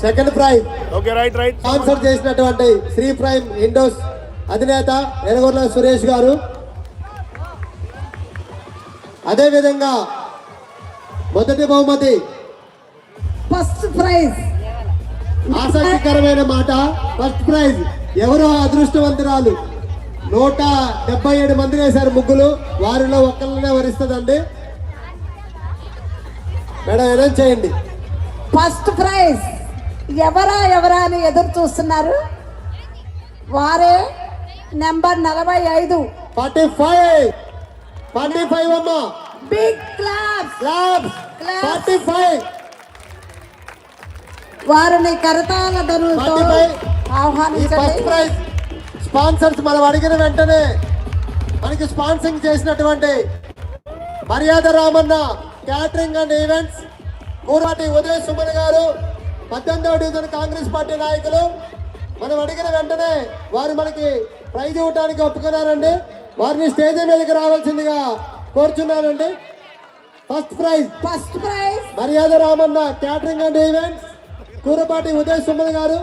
Second prize okay right sponsor చేసినటువంటి Shri prime ఇండోస్ అధినేత ఎరగొర్ల సురేష్ గారు. అదేవిధంగా మొదటి బహుమతి ఫస్ట్ ప్రైజ్. ఆసక్తికరమైన మాట, ఫస్ట్ ప్రైజ్ ఎవరో అదృష్టవంతురాలు 177 మంది వేశారు ముగ్గులు, వారిలో ఒక్కరినే వరిస్తుందండి. మేడం అనౌన్స్ చేయండి. ఫస్ట్ ప్రైజ్ ఎవరా అని ఎదురు చూస్తున్నారు. వారే నెంబర్ 45. 45 అమ్మా, బిగ్ క్లాప్స్. 45 వారిని కరతాళ ధనులతో ఫస్ట్ ఆహ్వానించండి. ప్రైజ్ స్పాన్సర్స్ మనం అడిగిన వెంటనే మనకి స్పాన్సరింగ్ చేసినటువంటి Maryada Ramanna catering and events, Kurapati Uday Suman garu, 18వ డివిజన్ కాంగ్రెస్ పార్టీ నాయకులు. మనం అడిగిన వెంటనే వారు మనకి ప్రైజ్ ఇవ్వడానికి ఒప్పుకున్నారండి. వారిని స్టేజ్ మీదకి రావాల్సిందిగా కోరుచున్నానండి. ఫస్ట్ ప్రైజ్ మర్యాద Ramanna catering and events, Kurapati Uday Suman గారు.